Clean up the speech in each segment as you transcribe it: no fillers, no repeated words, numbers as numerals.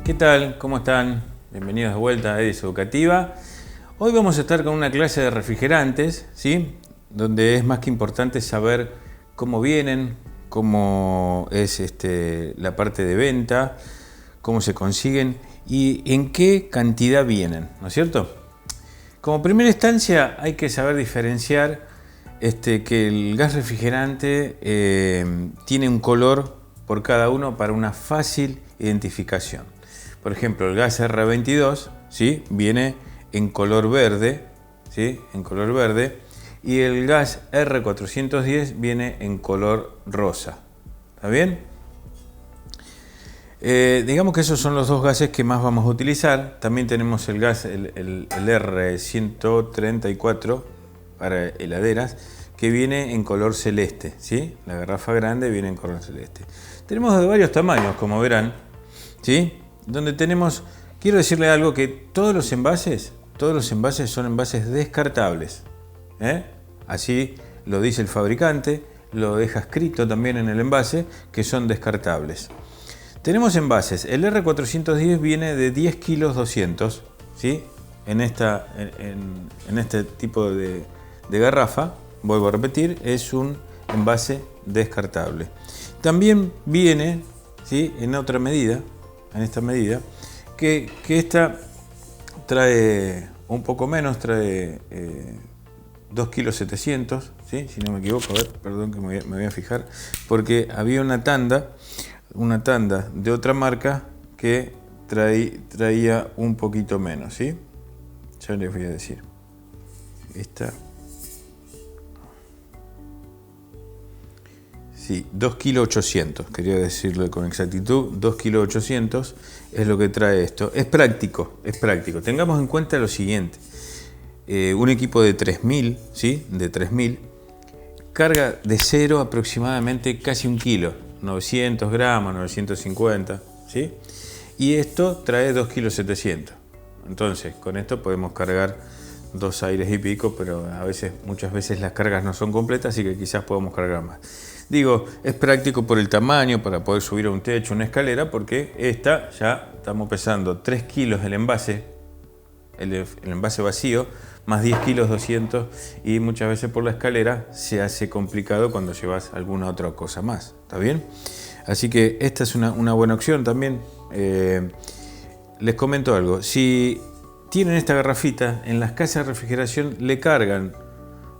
¿Qué tal? ¿Cómo están? Bienvenidos de vuelta a Edis Educativa. Hoy vamos a estar con una clase de refrigerantes, ¿sí? Donde es más que importante saber cómo vienen, cómo es la parte de venta, cómo se consiguen y en qué cantidad vienen, ¿no es cierto? Como primera instancia hay que saber diferenciar que el gas refrigerante tiene un color por cada uno para una fácil identificación. Por ejemplo, el gas R22, ¿sí?, viene en color verde, ¿sí?, en color verde, y el gas R410 viene en color rosa. ¿Está bien? Digamos que esos son los dos gases que más vamos a utilizar. También tenemos el gas, el R134 para heladeras, que viene en color celeste, ¿sí? La garrafa grande viene en color celeste. Tenemos de varios tamaños, como verán, ¿sí? Donde tenemos, quiero decirle algo, que todos los envases son envases descartables, Así lo dice el fabricante, lo deja escrito también en el envase, que son descartables. Tenemos envases, el R410 viene de 10 kilos 200, ¿sí? En este tipo de garrafa, vuelvo a repetir, es un envase descartable. También viene, ¿sí?, en otra medida, en esta medida, que esta trae un poco menos, trae 2 kilos 700, ¿sí?, si no me equivoco. A ver, perdón que me voy a fijar, porque había una tanda de otra marca que traía un poquito menos, ¿sí? Ya les voy a decir. Esta, sí, 2 kilos 800, quería decirle con exactitud, 2 kilos 800 es lo que trae esto. Es práctico. Tengamos en cuenta lo siguiente, un equipo de 3000, ¿sí?, de 3000, carga de cero aproximadamente casi 1 kilo, 900 gramos, 950, ¿sí? Y esto trae 2 kilos 700. Entonces, con esto podemos cargar 2 aires y pico, pero muchas veces las cargas no son completas, así que quizás podamos cargar más. Digo, es práctico por el tamaño, para poder subir a un techo, una escalera, porque esta ya estamos pesando 3 kilos el envase vacío, más 10 kilos 200, y muchas veces por la escalera se hace complicado cuando llevas alguna otra cosa más. ¿Está bien? Así que esta es una buena opción también. Les comento algo. Si tienen esta garrafita, en las casas de refrigeración le cargan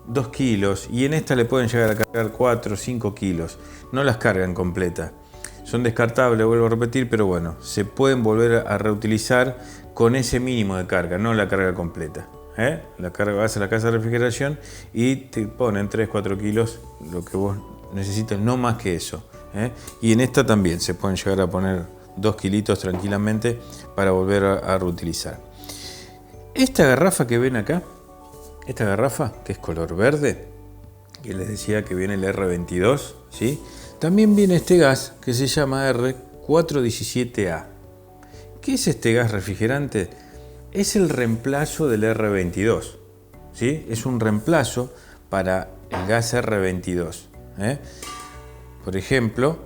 2 kilos y en esta le pueden llegar a cargar 4 o 5 kilos. No las cargan completa. Son descartables, vuelvo a repetir, pero bueno, se pueden volver a reutilizar con ese mínimo de carga, no la carga completa. La carga, vas a la casa de refrigeración y te ponen 3-4 kilos, lo que vos necesites, no más que eso. Y en esta también se pueden llegar a poner 2 kilitos tranquilamente para volver a reutilizar. Esta garrafa que ven acá, esta garrafa que es color verde, que les decía que viene el R22, ¿sí?, también viene este gas que se llama R417A. ¿Qué es este gas refrigerante? Es el reemplazo del R22, ¿sí? Es un reemplazo para el gas R22. Por ejemplo,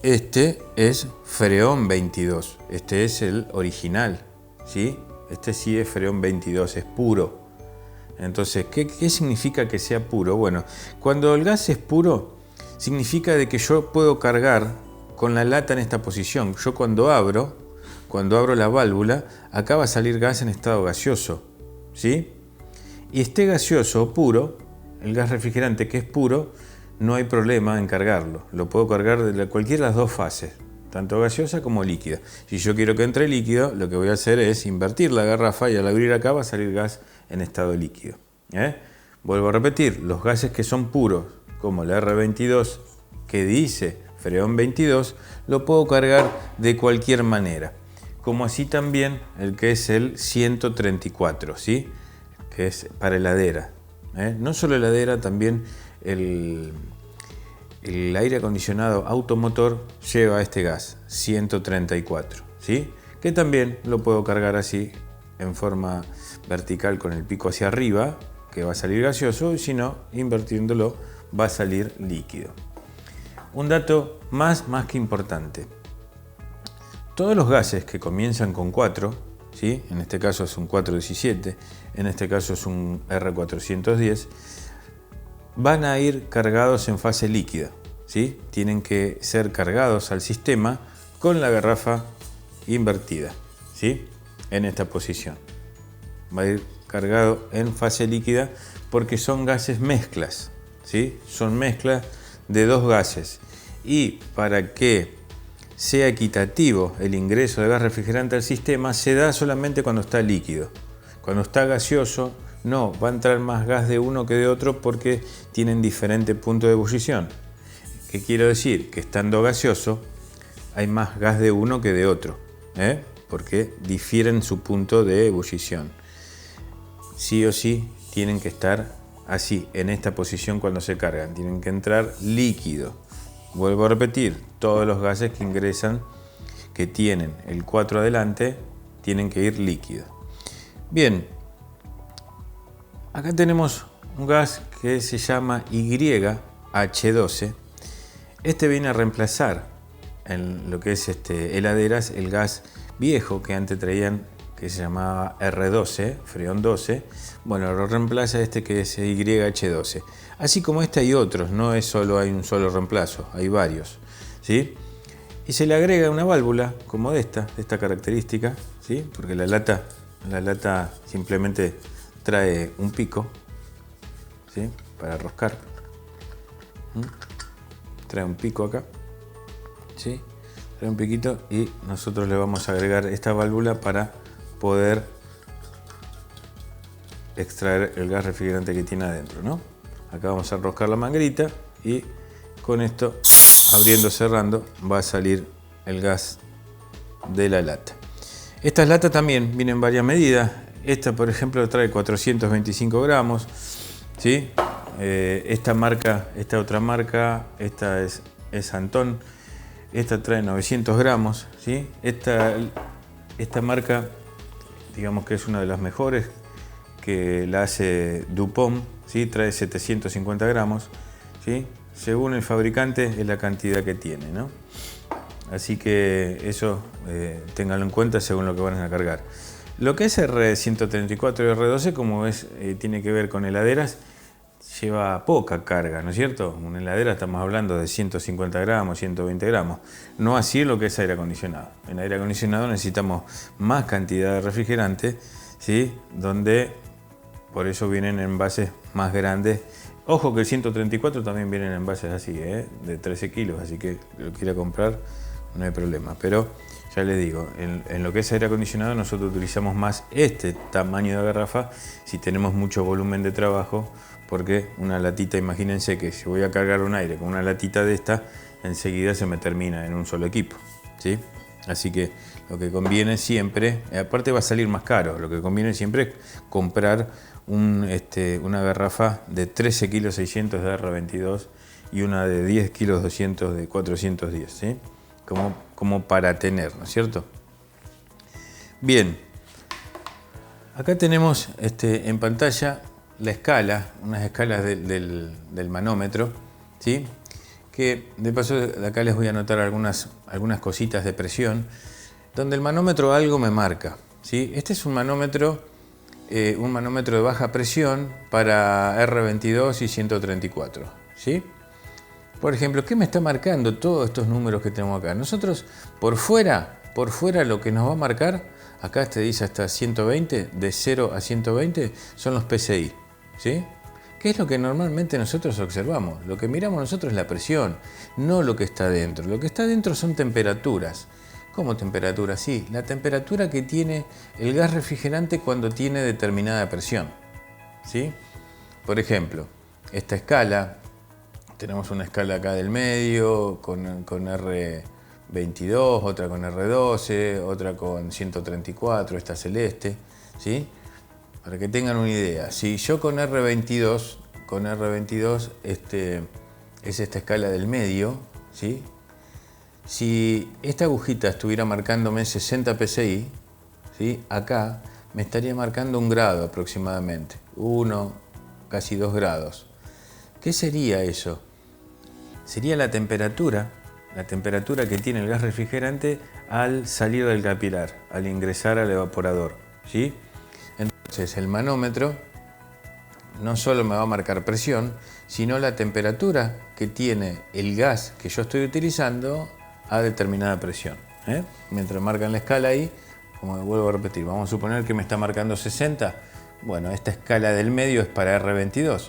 este es Freon 22, este es el original, ¿sí? Este sí es Freon 22, es puro. Entonces, ¿qué significa que sea puro? Bueno, cuando el gas es puro, significa de que yo puedo cargar con la lata en esta posición. Yo cuando abro la válvula, acá va a salir gas en estado gaseoso, ¿sí? Y este gaseoso puro, el gas refrigerante que es puro, no hay problema en cargarlo. Lo puedo cargar de cualquiera de las dos fases, tanto gaseosa como líquida. Si yo quiero que entre líquido, lo que voy a hacer es invertir la garrafa y al abrir acá va a salir gas en estado líquido. Vuelvo a repetir, los gases que son puros, como el R22, que dice Freon 22, lo puedo cargar de cualquier manera. Como así también el que es el 134, ¿sí?, que es para heladera. No solo heladera, también el aire acondicionado automotor lleva este gas, 134, ¿sí?, que también lo puedo cargar así, en forma vertical con el pico hacia arriba, que va a salir gaseoso, y si no, invirtiéndolo, va a salir líquido. Un dato más que importante. Todos los gases que comienzan con 4, ¿sí? En este caso es un 417, en este caso es un R410, van a ir cargados en fase líquida, ¿sí? Tienen que ser cargados al sistema con la garrafa invertida, ¿sí? En esta posición. Va a ir cargado en fase líquida porque son gases mezclas, ¿sí? Son mezclas de dos gases. Y para que sea equitativo el ingreso de gas refrigerante al sistema, se da solamente cuando está líquido. Cuando está gaseoso, no, va a entrar más gas de uno que de otro porque tienen diferente punto de ebullición. ¿Qué quiero decir? Que estando gaseoso hay más gas de uno que de otro, porque difieren su punto de ebullición. Sí o sí tienen que estar así, en esta posición cuando se cargan. Tienen que entrar líquido. Vuelvo a repetir, todos los gases que ingresan, que tienen el 4 adelante, tienen que ir líquido. Bien, acá tenemos un gas que se llama YH12. Este viene a reemplazar en lo que es heladeras el gas viejo que antes traían, que se llamaba R12, freón 12. Bueno, lo reemplaza este que es YH12. Así como este hay otros, no es solo hay un solo reemplazo, hay varios, ¿sí? Y se le agrega una válvula como de esta característica, ¿sí? Porque la lata simplemente trae un pico, ¿sí? Para roscar. Trae un pico acá, ¿sí? Trae un piquito y nosotros le vamos a agregar esta válvula para poder extraer el gas refrigerante que tiene adentro, ¿no? Acá vamos a enroscar la manguerita y con esto, abriendo, cerrando, va a salir el gas de la lata. Estas latas también vienen en varias medidas. Esta, por ejemplo, trae 425 gramos, ¿sí? Esta otra marca, esta es Antón. Esta trae 900 gramos, ¿sí? Esta marca, digamos que es una de las mejores, que la hace DuPont, ¿sí? Trae 750 gramos, ¿sí? Según el fabricante es la cantidad que tiene, ¿no? Así que eso ténganlo en cuenta según lo que van a cargar. Lo que es R134 y R12, como ves, tiene que ver con heladeras, lleva poca carga, ¿no es cierto? Una heladera estamos hablando de 150 gramos, 120 gramos. No así lo que es aire acondicionado. En aire acondicionado necesitamos más cantidad de refrigerante, ¿sí? Donde por eso vienen en envases más grandes. Ojo que el 134 también vienen en envases así, de 13 kilos, así que lo quiera comprar no hay problema. Pero ya les digo, en lo que es aire acondicionado nosotros utilizamos más este tamaño de garrafa si tenemos mucho volumen de trabajo, porque una latita, imagínense que si voy a cargar un aire con una latita de esta, enseguida se me termina en un solo equipo, ¿sí? Así que lo que conviene siempre, aparte va a salir más caro, lo que conviene siempre es comprar una garrafa de 13 kilos 600 de R22 y una de 10 kilos 200 de 410, ¿sí? Como para tener, ¿no es cierto? Bien, acá tenemos en pantalla la escala, unas escalas del manómetro, ¿sí? Que de paso de acá les voy a anotar algunas cositas de presión, donde el manómetro algo me marca, ¿sí? Este es un manómetro de baja presión para R22 y 134, ¿sí? Por ejemplo, ¿qué me está marcando todos estos números que tenemos acá? Nosotros por fuera lo que nos va a marcar, acá dice hasta 120, de 0 a 120 son los PSI, ¿sí? ¿Qué es lo que normalmente nosotros observamos? Lo que miramos nosotros es la presión, no lo que está dentro. Lo que está dentro son temperaturas. ¿Cómo temperatura? Sí, la temperatura que tiene el gas refrigerante cuando tiene determinada presión, ¿sí? Por ejemplo, esta escala, tenemos una escala acá del medio con R22, otra con R12, otra con 134, esta celeste, ¿sí? Para que tengan una idea, si yo con R22 es esta escala del medio, ¿sí? Si esta agujita estuviera marcándome 60 PSI, ¿sí? Acá me estaría marcando 1 grado aproximadamente, 1, casi 2 grados. ¿Qué sería eso? Sería la temperatura que tiene el gas refrigerante al salir del capilar, al ingresar al evaporador, ¿sí? Entonces el manómetro no solo me va a marcar presión, sino la temperatura que tiene el gas que yo estoy utilizando a determinada presión, ¿eh? Mientras marcan la escala ahí, como vuelvo a repetir, vamos a suponer que me está marcando 60. Bueno, esta escala del medio es para R22,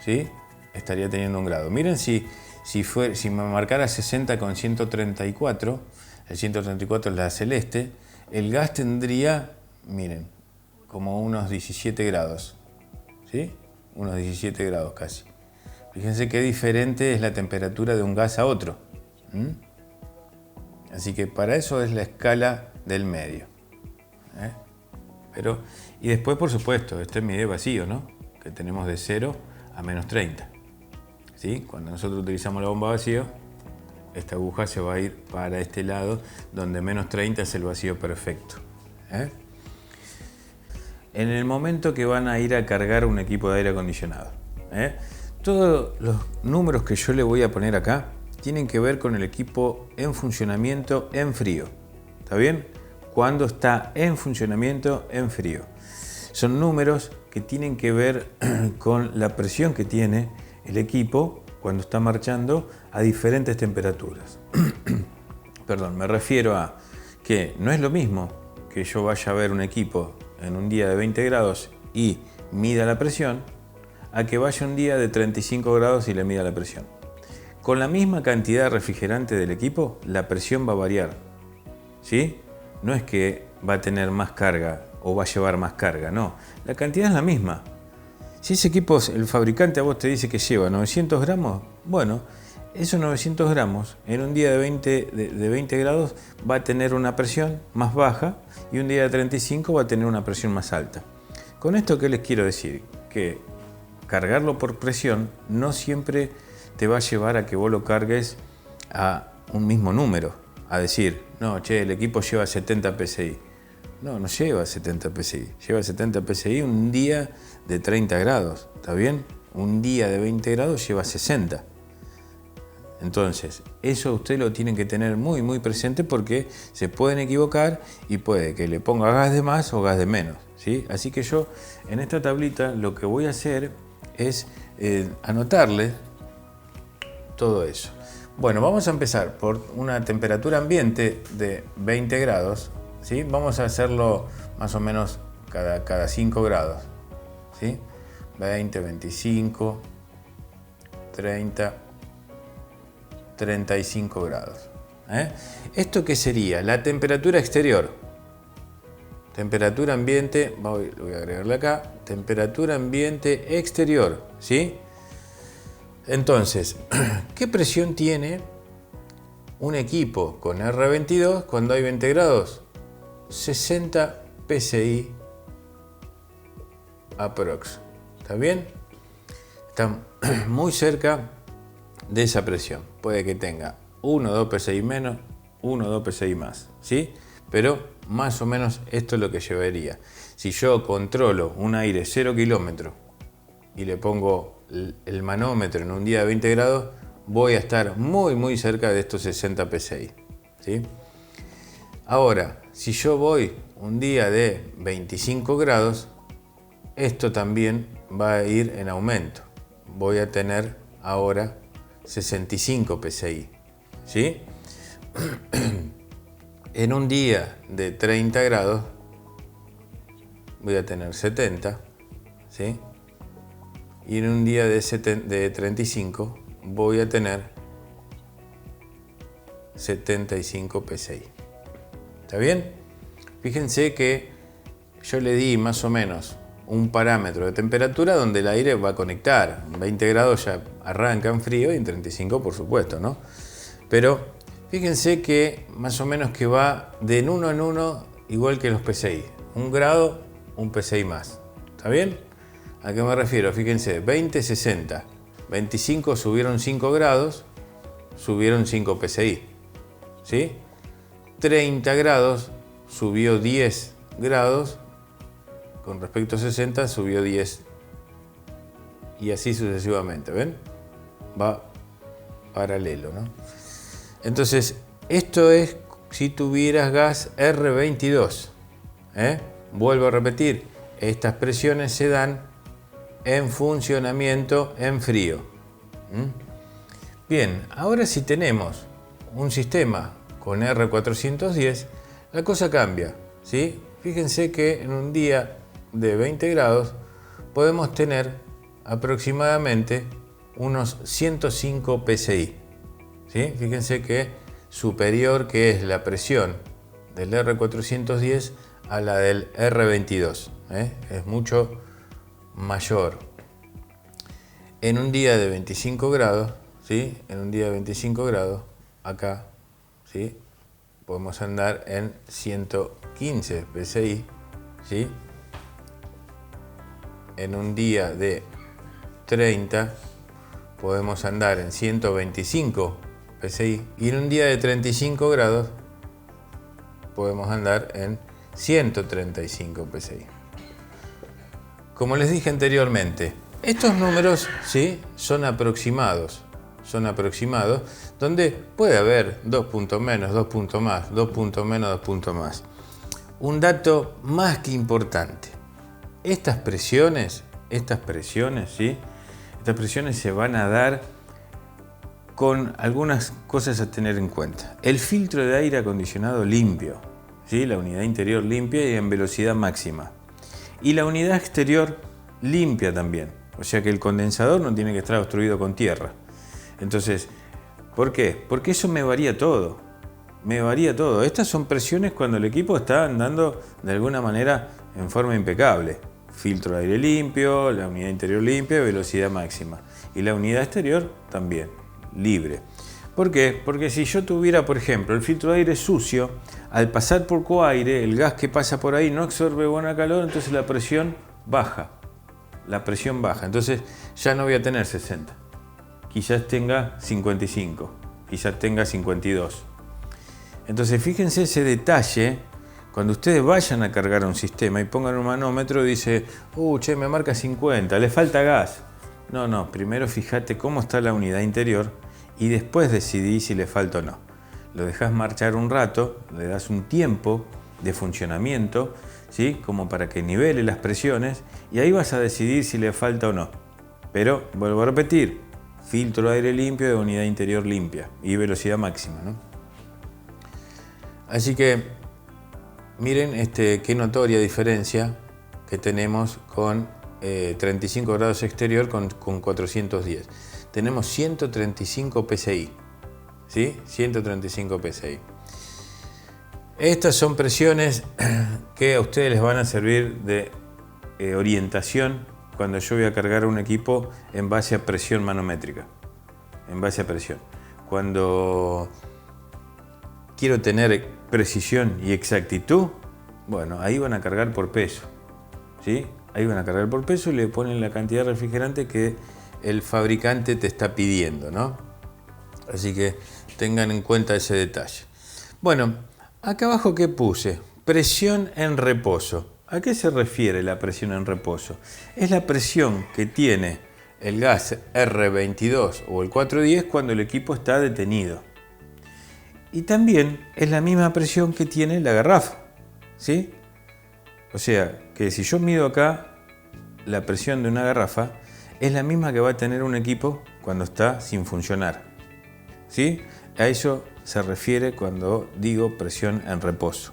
¿sí? Estaría teniendo un grado. Miren si me marcara 60 con 134, el 134 es la celeste, el gas tendría, miren, como unos 17 grados, ¿sí? Unos 17 grados casi. Fíjense qué diferente es la temperatura de un gas a otro. Así que para eso es la escala del medio, ¿eh? Y después, por supuesto, este mide vacío, ¿no? Que tenemos de 0 a menos 30. ¿Sí? Cuando nosotros utilizamos la bomba vacío, esta aguja se va a ir para este lado, donde menos 30 es el vacío perfecto, ¿eh? En el momento que van a ir a cargar un equipo de aire acondicionado, ¿eh? Todos los números que yo le voy a poner acá tienen que ver con el equipo en funcionamiento en frío. ¿Está bien? Cuando está en funcionamiento en frío. Son números que tienen que ver con la presión que tiene el equipo cuando está marchando a diferentes temperaturas. Perdón, me refiero a que no es lo mismo que yo vaya a ver un equipo en un día de 20 grados y mida la presión, a que vaya un día de 35 grados y le mida la presión. Con la misma cantidad de refrigerante del equipo, la presión va a variar, ¿sí? No es que va a tener más carga o va a llevar más carga, no. La cantidad es la misma. Si ese equipo, el fabricante a vos te dice que lleva 900 gramos, bueno, esos 900 gramos en un día de 20 grados va a tener una presión más baja y un día de 35 va a tener una presión más alta. Con esto, ¿qué les quiero decir? Que cargarlo por presión no siempre te va a llevar a que vos lo cargues a un mismo número. A decir, no, che, el equipo lleva 70 PSI. No lleva 70 PSI. Lleva 70 PSI un día de 30 grados. ¿Está bien? Un día de 20 grados lleva 60. Entonces, eso usted lo tiene que tener muy, muy presente porque se pueden equivocar y puede que le ponga gas de más o gas de menos, ¿sí? Así que yo, en esta tablita, lo que voy a hacer es anotarle todo eso. Bueno, vamos a empezar por una temperatura ambiente de 20 grados, ¿sí? Vamos a hacerlo más o menos cada 5 grados, ¿sí? 20, 25, 30, 35 grados, ¿eh? ¿Esto qué sería? La temperatura exterior. Temperatura ambiente, lo voy a agregarle acá, temperatura ambiente exterior, ¿sí? Entonces, ¿qué presión tiene un equipo con R22 cuando hay 20 grados? 60 PSI aprox. ¿Está bien? Está muy cerca de esa presión. Puede que tenga 1 o 2 PSI menos, 1 o 2 PSI más, ¿sí? Pero más o menos esto es lo que llevaría. Si yo controlo un aire 0 kilómetros y le pongo el manómetro en un día de 20 grados, voy a estar muy, muy cerca de estos 60 PSI, ¿sí? Ahora, si yo voy un día de 25 grados, esto también va a ir en aumento. Voy a tener ahora 65 PSI, ¿sí? En un día de 30 grados voy a tener 70, ¿sí? Y en un día de 35 voy a tener 75 PSI. ¿Está bien? Fíjense que yo le di más o menos un parámetro de temperatura donde el aire va a conectar. En 20 grados ya arranca en frío y en 35 por supuesto, ¿no? Pero fíjense que más o menos que va de en uno igual que los PSI. Un grado, un PSI más. ¿Está bien? ¿A qué me refiero? Fíjense, 20, 60. 25 subieron 5 grados, subieron 5 PSI. ¿Sí? 30 grados subió 10 grados, con respecto a 60 subió 10. Y así sucesivamente, ¿ven? Va paralelo, ¿no? Entonces, esto es si tuvieras gas R22. Vuelvo a repetir, estas presiones se dan en funcionamiento en frío. Bien, ahora si tenemos un sistema con R410, la cosa cambia, ¿sí? Fíjense que en un día de 20 grados podemos tener aproximadamente unos 105 psi. ¿Sí? Fíjense que superior que es la presión del R410 a la del R22. Es mucho mayor. En un día de 25 grados, ¿sí? En un día de 25 grados, acá, ¿sí? Podemos andar en 115 psi, ¿sí? En un día de 30 podemos andar en 125 psi y en un día de 35 grados podemos andar en 135 psi. Como les dije anteriormente, estos números, ¿sí?, son aproximados, donde puede haber 2 puntos menos, 2 puntos más, 2 puntos menos, 2 puntos más. Un dato más que importante, estas presiones, ¿sí?, estas presiones se van a dar con algunas cosas a tener en cuenta. El filtro de aire acondicionado limpio, ¿sí?, la unidad interior limpia y en velocidad máxima. Y la unidad exterior limpia también. O sea que el condensador no tiene que estar obstruido con tierra. Entonces, ¿por qué? Porque eso me varía todo. Estas son presiones cuando el equipo está andando de alguna manera en forma impecable. Filtro de aire limpio, la unidad interior limpia, velocidad máxima. Y la unidad exterior también, libre. ¿Por qué? Porque si yo tuviera, por ejemplo, el filtro de aire sucio, al pasar por coaire, el gas que pasa por ahí no absorbe buena calor, entonces la presión baja. Entonces ya no voy a tener 60. Quizás tenga 55, quizás tenga 52. Entonces fíjense ese detalle. Cuando ustedes vayan a cargar un sistema y pongan un manómetro, dice, che, me marca 50, le falta gas. No, primero fíjate cómo está la unidad interior y después decidí si le falta o no. Lo dejas marchar un rato, le das un tiempo de funcionamiento, ¿sí?, como para que nivele las presiones y ahí vas a decidir si le falta o no. Pero, vuelvo a repetir, filtro de aire limpio de unidad interior limpia y velocidad máxima, ¿no? Así que miren qué notoria diferencia que tenemos con 35 grados exterior con 410. Tenemos 135 psi, ¿sí? 135 psi. Estas son presiones que a ustedes les van a servir de orientación cuando yo voy a cargar un equipo en base a presión manométrica. Cuando quiero tener precisión y exactitud, bueno, ahí van a cargar por peso, ¿sí? Ahí van a cargar por peso y le ponen la cantidad de refrigerante que el fabricante te está pidiendo, ¿no? Así que tengan en cuenta ese detalle. Bueno, acá abajo, ¿qué puse? Presión en reposo. ¿A qué se refiere la presión en reposo? Es la presión que tiene el gas R22 o el 410 cuando el equipo está detenido. Y también es la misma presión que tiene la garrafa, ¿sí? O sea, que si yo mido acá la presión de una garrafa, es la misma que va a tener un equipo cuando está sin funcionar, ¿sí? A eso se refiere cuando digo presión en reposo.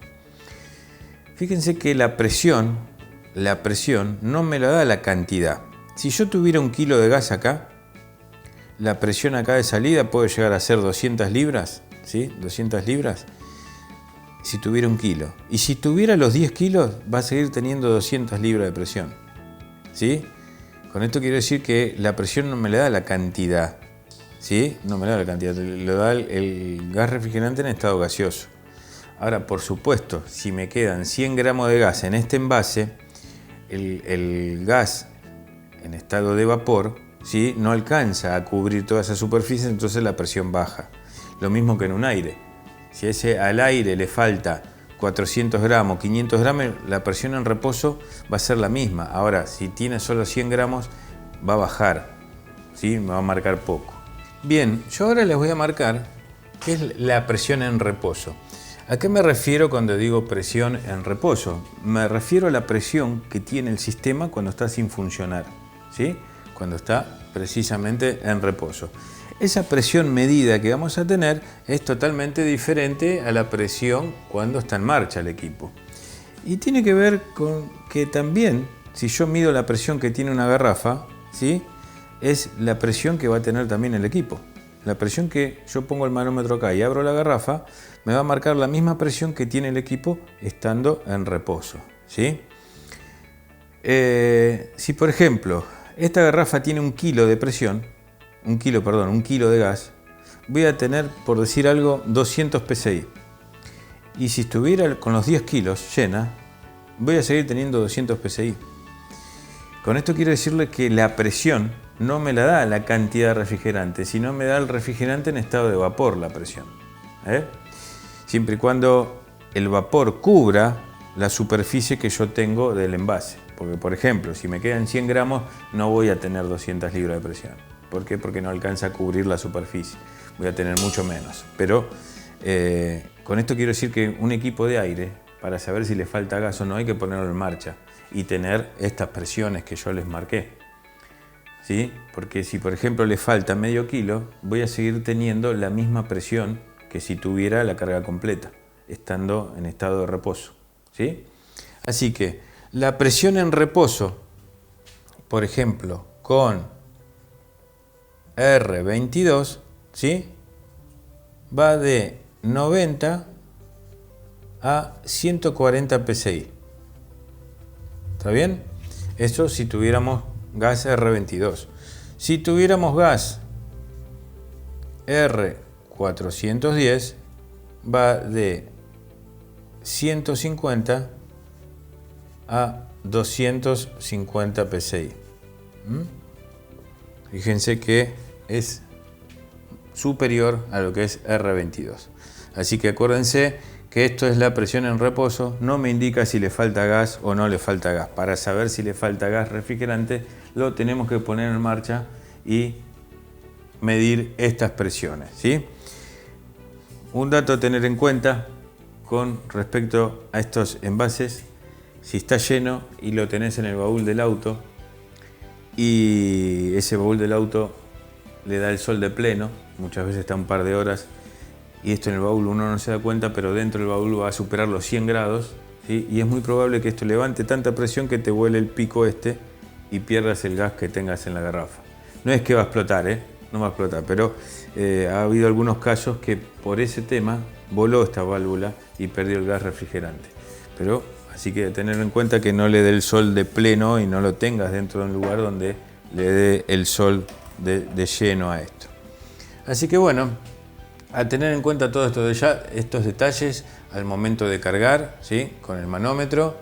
Fíjense que la presión no me la da la cantidad. Si yo tuviera 1 kilo de gas acá, la presión acá de salida puede llegar a ser 200 libras, ¿sí? 200 libras si tuviera 1 kilo. Y si tuviera los 10 kilos, va a seguir teniendo 200 libras de presión, ¿sí? Con esto quiero decir que la presión no me le da la cantidad, ¿sí? No me le da la cantidad, lo da el gas refrigerante en estado gaseoso. Ahora, por supuesto, si me quedan 100 gramos de gas en este envase, el gas en estado de vapor, ¿sí?, no alcanza a cubrir toda esa superficie, entonces la presión baja. Lo mismo que en un aire. Si al aire le falta 400 gramos, 500 gramos, la presión en reposo va a ser la misma. Ahora, si tiene solo 100 gramos, va a bajar, ¿sí? Me va a marcar poco. Bien, yo ahora les voy a marcar qué es la presión en reposo. ¿A qué me refiero cuando digo presión en reposo? Me refiero a la presión que tiene el sistema cuando está sin funcionar, ¿sí? Cuando está precisamente en reposo. Esa presión medida que vamos a tener es totalmente diferente a la presión cuando está en marcha el equipo. Y tiene que ver con que también, si yo mido la presión que tiene una garrafa, ¿sí? Es la presión que va a tener también el equipo. La presión que yo pongo el manómetro acá y abro la garrafa, me va a marcar la misma presión que tiene el equipo estando en reposo, ¿sí? Si por ejemplo, esta garrafa tiene 1 kilo de presión, 1 kilo de gas, voy a tener, por decir algo, 200 psi. Y si estuviera con los 10 kilos llena, voy a seguir teniendo 200 psi. Con esto quiero decirle que la presión no me la da la cantidad de refrigerante, sino me da el refrigerante en estado de vapor la presión. Siempre y cuando el vapor cubra la superficie que yo tengo del envase. Porque, por ejemplo, si me quedan 100 gramos, no voy a tener 200 libras de presión. ¿Por qué? Porque no alcanza a cubrir la superficie. Voy a tener mucho menos. Pero con esto quiero decir que un equipo de aire, para saber si le falta gas o no, hay que ponerlo en marcha y tener estas presiones que yo les marqué. ¿Sí? Porque si, por ejemplo, le falta medio kilo, voy a seguir teniendo la misma presión que si tuviera la carga completa, estando en estado de reposo. ¿Sí? Así que la presión en reposo, por ejemplo, con R22, ¿sí? Va de 90 a 140 psi. ¿Está bien? Eso si tuviéramos gas R22. Si tuviéramos gas R410, va de 150 a 250 psi. Fíjense que es superior a lo que es R22. Así que acuérdense que esto es la presión en reposo, no me indica si le falta gas o no le falta gas. Para saber si le falta gas refrigerante, lo tenemos que poner en marcha y medir estas presiones, ¿sí? Un dato a tener en cuenta con respecto a estos envases: si está lleno y lo tenés en el baúl del auto y ese baúl del auto le da el sol de pleno, muchas veces está un par de horas, y esto en el baúl uno no se da cuenta, pero dentro del baúl va a superar los 100 grados, ¿sí? Y es muy probable que esto levante tanta presión que te vuele el pico y pierdas el gas que tengas en la garrafa. No es que va a explotar, no va a explotar, pero ha habido algunos casos que por ese tema voló esta válvula y perdió el gas refrigerante. Pero así que tener en cuenta que no le dé el sol de pleno y no lo tengas dentro de un lugar donde le dé el sol de lleno a esto. Así que bueno, a tener en cuenta todos estos detalles al momento de cargar, ¿sí? Con el manómetro,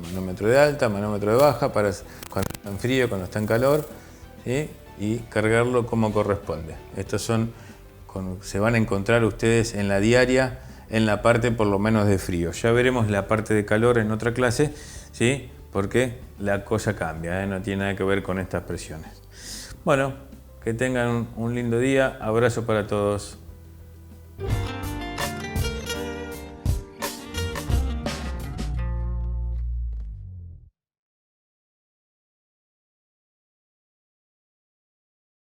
manómetro de alta, manómetro de baja, para cuando está en frío, cuando está en calor, ¿sí? Y cargarlo como corresponde. Se van a encontrar ustedes en la diaria, en la parte por lo menos de frío. Ya veremos la parte de calor en otra clase, ¿sí? Porque la cosa cambia, no tiene nada que ver con estas presiones. Bueno, que tengan un lindo día. Abrazo para todos.